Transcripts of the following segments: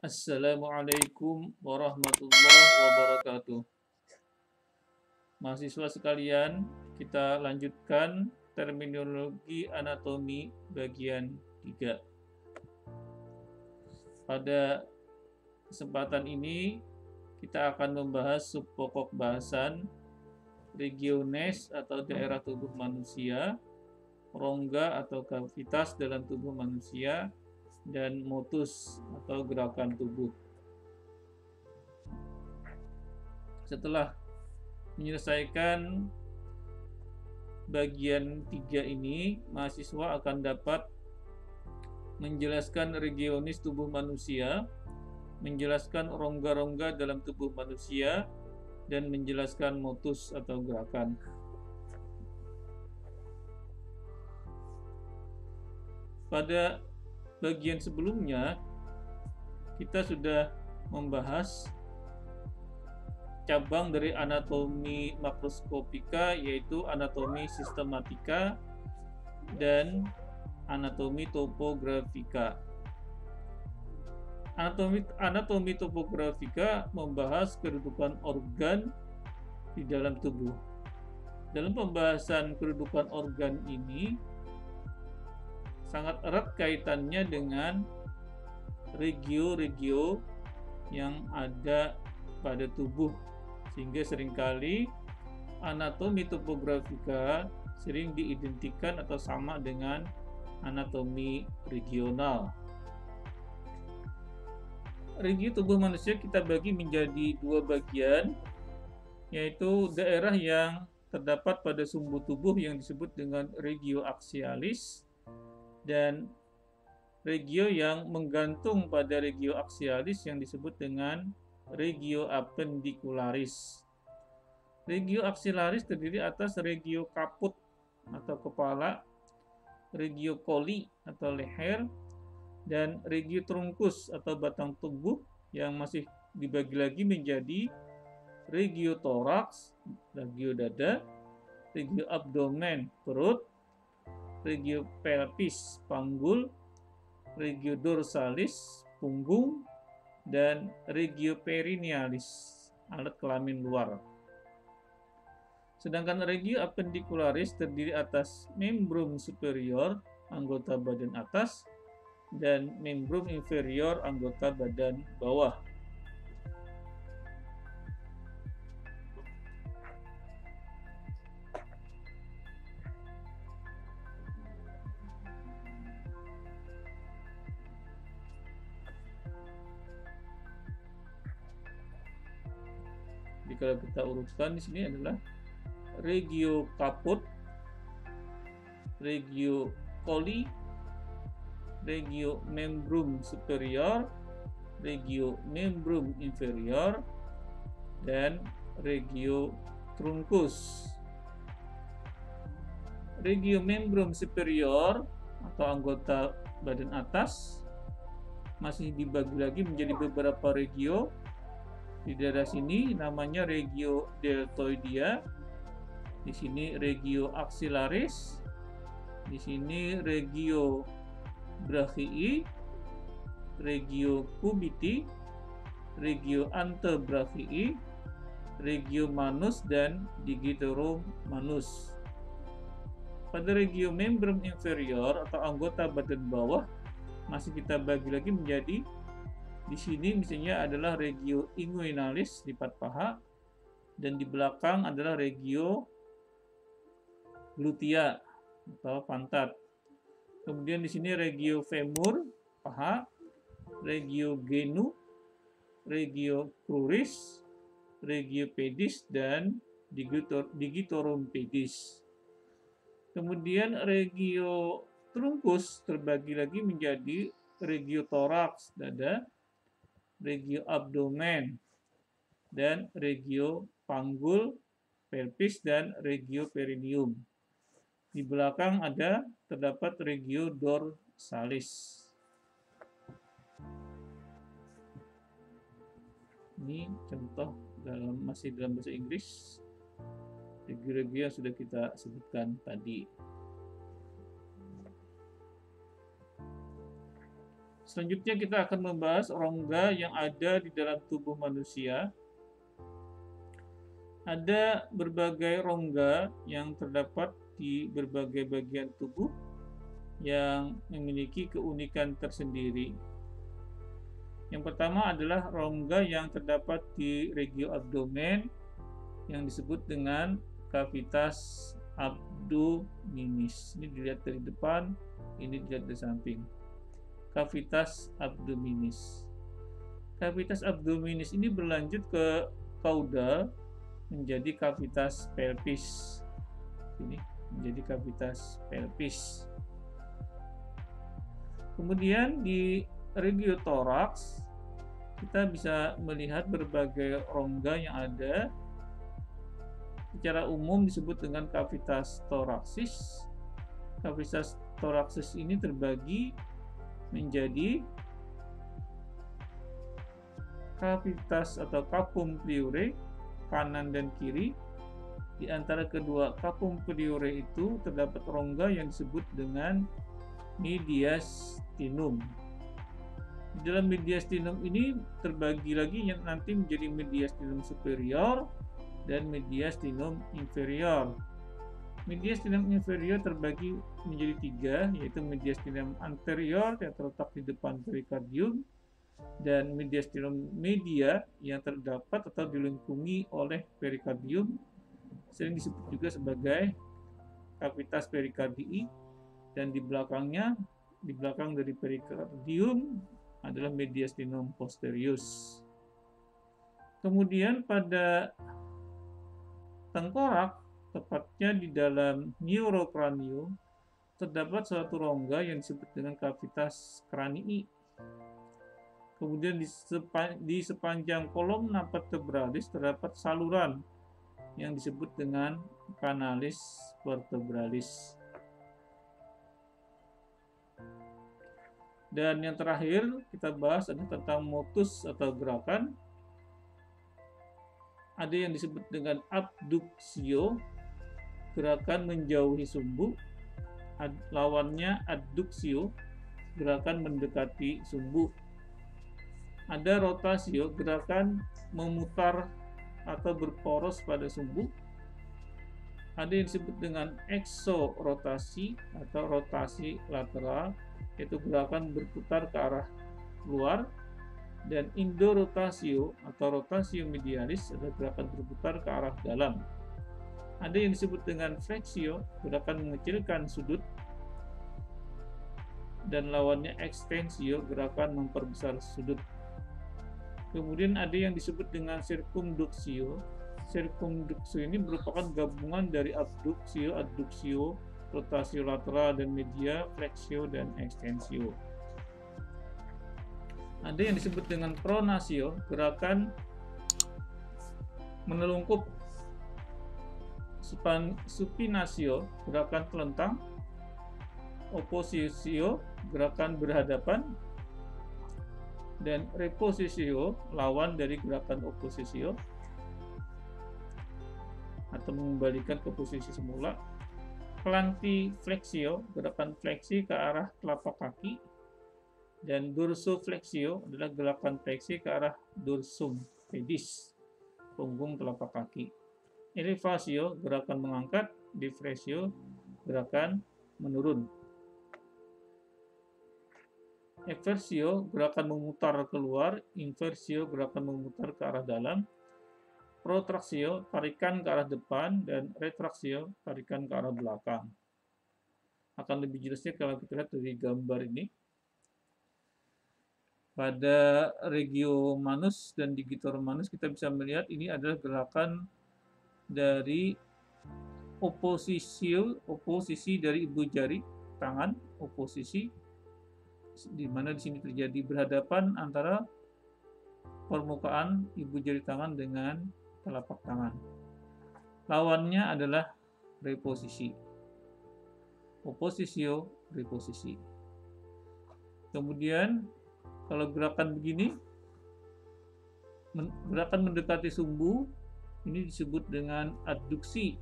Assalamualaikum warahmatullahi wabarakatuh. Mahasiswa sekalian, kita lanjutkan terminologi anatomi bagian 3. Pada kesempatan ini kita akan membahas subpokok bahasan regiones atau daerah tubuh manusia, rongga atau kavitas dalam tubuh manusia, dan motus atau gerakan tubuh. Setelah menyelesaikan bagian 3 ini, mahasiswa akan dapat menjelaskan regionis tubuh manusia, menjelaskan rongga-rongga dalam tubuh manusia, dan menjelaskan motus atau gerakan. Pada bagian sebelumnya, kita sudah membahas cabang dari anatomi makroskopika, yaitu anatomi sistematika dan anatomi topografika. Anatomi topografika membahas kedudukan organ di dalam tubuh. Dalam pembahasan kedudukan organ ini sangat erat kaitannya dengan regio-regio yang ada pada tubuh, sehingga seringkali anatomi topografika sering diidentikan atau sama dengan anatomi regional. Regio tubuh manusia kita bagi menjadi 2 bagian, yaitu daerah yang terdapat pada sumbu tubuh yang disebut dengan regio axialis, dan regio yang menggantung pada regio axialis yang disebut dengan regio appendicularis. Regio axillaris terdiri atas regio kaput atau kepala, regio coli atau leher, dan regio truncus atau batang tubuh yang masih dibagi lagi menjadi regio thorax, regio dada, regio abdomen perut, regio pelvis panggul, regio dorsalis punggung, dan regio perinealis alat kelamin luar. Sedangkan regio appendicularis terdiri atas membrum superior anggota badan atas dan membrum inferior anggota badan bawah. Jadi kalau kita urutkan di sini adalah regio kaput, regio coli, regio membrum superior, regio membrum inferior, dan regio truncus. Regio membrum superior atau anggota badan atas masih dibagi lagi menjadi beberapa regio. Di daerah sini namanya regio deltoidea, di sini regio axillaris, di sini regio brachii, regio cubiti, regio antebrachii, regio manus, dan digitorum manus. Pada regio membrum inferior atau anggota badan bawah masih kita bagi lagi menjadi, di sini misalnya adalah regio inguinalis, lipat paha, dan di belakang adalah regio glutea atau pantat. Kemudian di sini regio femur, paha, regio genu, regio cruris, regio pedis, dan digitorum pedis. Kemudian regio truncus terbagi lagi menjadi regio thorax, dada, regio abdomen, dan regio panggul, pelvis, dan regio perineum. Di belakang terdapat regio dorsalis. Ini contoh masih dalam bahasa Inggris, regio-regio yang sudah kita sebutkan tadi. Selanjutnya kita akan membahas rongga yang ada di dalam tubuh manusia. Ada berbagai rongga yang terdapat di berbagai bagian tubuh yang memiliki keunikan tersendiri. Yang pertama adalah rongga yang terdapat di regio abdomen yang disebut dengan cavitas abdominis. Ini dilihat dari depan, ini dilihat dari samping. Cavitas abdominis. Cavitas abdominis ini berlanjut ke caudal menjadi cavitas pelvis. Ini menjadi cavitas pelvis. Kemudian di regio toraks kita bisa melihat berbagai rongga yang ada. Secara umum disebut dengan cavitas thoracis. Cavitas thoracis ini terbagi menjadi cavitas atau capum priore kanan dan kiri. Di antara kedua capum priore itu terdapat rongga yang disebut dengan mediastinum. Di dalam mediastinum ini terbagi lagi yang nanti menjadi mediastinum superior dan mediastinum inferior. Mediastinum inferior terbagi menjadi tiga, yaitu mediastinum anterior yang terletak di depan perikardium dan mediastinum media yang terdapat atau dilengkungi oleh perikardium, sering disebut juga sebagai cavitas perikardii, dan di belakang dari perikardium adalah mediastinum posterius. Kemudian pada tengkorak, tepatnya di dalam neurocranium, terdapat suatu rongga yang disebut dengan cavitas cranii. Kemudian di sepanjang columna vertebralis terdapat saluran yang disebut dengan canalis vertebralis. Dan yang terakhir kita bahas adalah tentang motus atau gerakan. Ada yang disebut dengan abduksio, gerakan menjauhi sumbu. Lawannya adduksio, gerakan mendekati sumbu. Ada rotasio, gerakan memutar atau berporos pada sumbu. Ada yang disebut dengan exorotasi atau rotasi lateral, yaitu gerakan berputar ke arah luar. Dan indorotasio atau rotasio medialis adalah gerakan berputar ke arah dalam. Ada yang disebut dengan flexio, gerakan mengecilkan sudut. Dan lawannya extensio, gerakan memperbesar sudut. Kemudian ada yang disebut dengan circumduksio. Circumduksio ini merupakan gabungan dari abduksio, adduksio, rotasio lateral dan media, flexio dan extensio. Ada yang disebut dengan pronasio, gerakan menelungkup. Supinasio, gerakan telentang. Oppositio, gerakan berhadapan. Dan repositio, lawan dari gerakan oppositio atau mengembalikan ke posisi semula. Plantiflexio, gerakan fleksi ke arah telapak kaki. Dan dorsoflexio adalah gerakan fleksi ke arah dorsum pedis, punggung telapak kaki. Elevatio, gerakan mengangkat. Depressio, gerakan menurun. Eversio, gerakan memutar keluar. Inversio, gerakan memutar ke arah dalam. Protraksio, tarikan ke arah depan. Dan retraksio, tarikan ke arah belakang. Akan lebih jelasnya kalau kita lihat dari gambar ini. Pada regio manus dan digitor manus kita bisa melihat ini adalah gerakan dari oposisi dari ibu jari tangan, oposisi, di mana di sini terjadi berhadapan antara permukaan ibu jari tangan dengan telapak tangan. Lawannya adalah reposisi. Oppositio, reposisi. Kemudian kalau gerakan begini, gerakan mendekati sumbu, ini disebut dengan adduksi.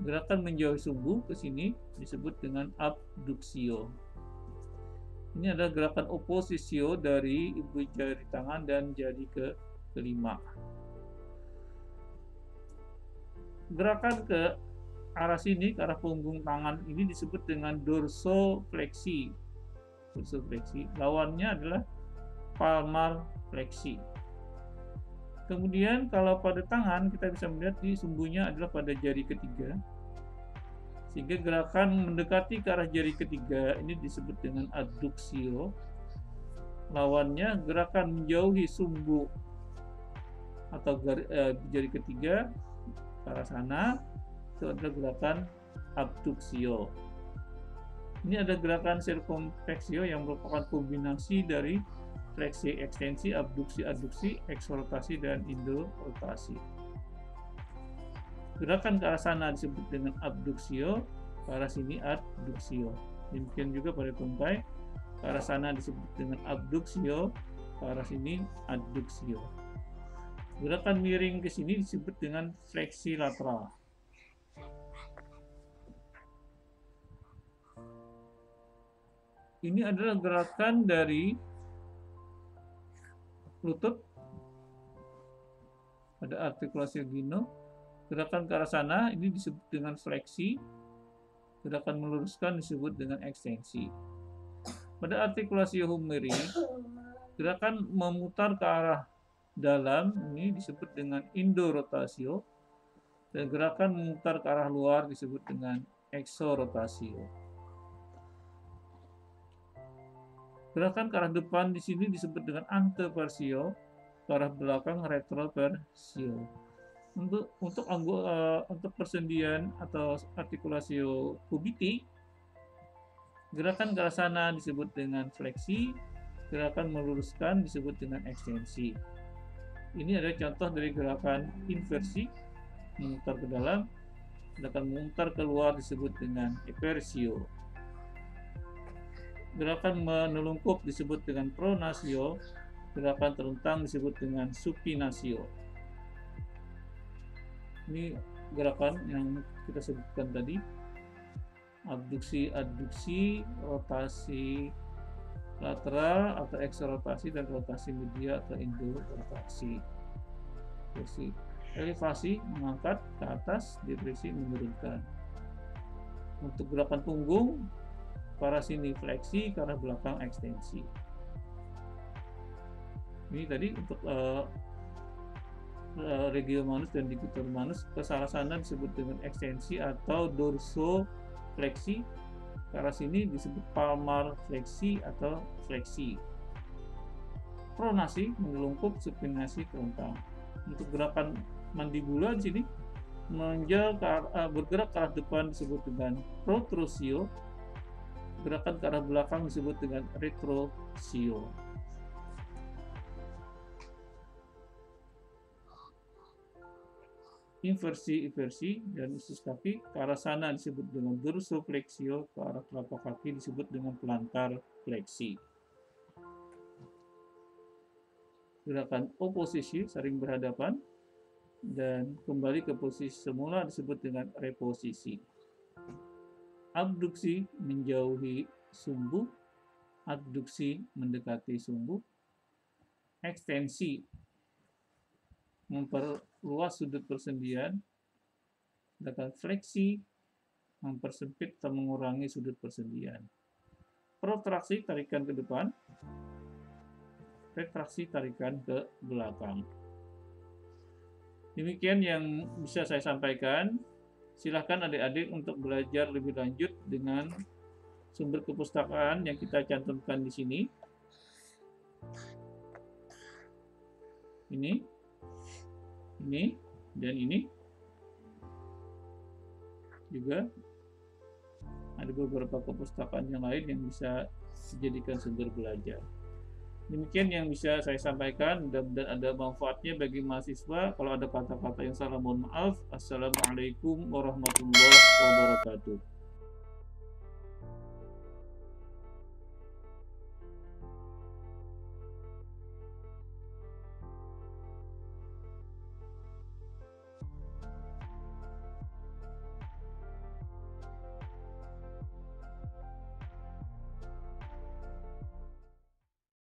Gerakan menjauhi sumbu ke sini disebut dengan abduksio. Ini adalah gerakan oposisio dari ibu jari tangan dan jari kelima. Gerakan ke arah sini, ke arah punggung tangan ini disebut dengan dorsofleksi. Dorsofleksi. Lawannya adalah palmar fleksi. Kemudian kalau pada tangan kita bisa melihat di sumbunya adalah pada jari ketiga. Sehingga gerakan mendekati ke arah jari ketiga ini disebut dengan adduksio. Lawannya gerakan menjauhi sumbu atau jari ketiga ke arah sana, itu adalah gerakan abduksio. Ini ada gerakan sirkumfleksio yang merupakan kombinasi dari fleksi ekstensi, abduksi adduksi, eksorotasi, dan indorotasi. Gerakan ke arah sana disebut dengan abduksio, ke arah sini adduksio. Demikian juga pada tungkai, ke arah sana disebut dengan abduksio, ke arah sini adduksio. Gerakan miring ke sini disebut dengan fleksi lateral. Ini adalah gerakan dari lutut pada artikulasi gino. Gerakan ke arah sana ini disebut dengan fleksi. Gerakan meluruskan disebut dengan ekstensi. Pada artikulasi humeri, gerakan memutar ke arah dalam ini disebut dengan indorotasio. Dan gerakan memutar ke arah luar disebut dengan eksorotasio. Gerakan ke arah depan di sini disebut dengan anteversio, ke arah belakang retroversio. Untuk persendian atau artikulasio kubiti, gerakan ke arah sana disebut dengan fleksi, gerakan meluruskan disebut dengan ekstensi. Ini adalah contoh dari gerakan inversi, memutar ke dalam, gerakan memutar keluar disebut dengan eversio. Gerakan menelungkup disebut dengan pronasio, gerakan terentang disebut dengan supinasio. Ini gerakan yang kita sebutkan tadi, abduksi, adduksi, rotasi lateral atau eksorotasi, dan rotasi media atau indorotasi. Elevasi mengangkat ke atas, depresi menurunkan. Untuk gerakan punggung, ke arah sini fleksi, ke arah belakang ekstensi. Ini tadi untuk regio manus dan digitorum manus, ke arah sana disebut dengan ekstensi atau dorsofleksi, ke arah sini disebut palmar fleksi atau fleksi. Pronasi menelungkup, supinasi terentang. Untuk gerakan mandibula di sini menonjol bergerak ke arah depan disebut dengan protrusio, gerakan ke arah belakang disebut dengan retrosio. Inversi dan usus kaki ke arah sana disebut dengan dorsofleksio, ke arah telapak kaki disebut dengan plantar fleksi. Gerakan oposisi saling berhadapan dan kembali ke posisi semula disebut dengan reposisi. Abduksi menjauhi sumbu, adduksi mendekati sumbu, ekstensi memperluas sudut persendian, sedangkan fleksi mempersempit atau mengurangi sudut persendian. Protraksi tarikan ke depan, retraksi tarikan ke belakang. Demikian yang bisa saya sampaikan. Silahkan adik-adik untuk belajar lebih lanjut dengan sumber kepustakaan yang kita cantumkan di sini. Ini, dan ini. Juga ada beberapa kepustakaan yang lain yang bisa dijadikan sumber belajar. Demikian yang bisa saya sampaikan, mudah-mudahan ada manfaatnya bagi mahasiswa. Kalau ada kata-kata yang salah, mohon maaf. Assalamualaikum warahmatullahi wabarakatuh.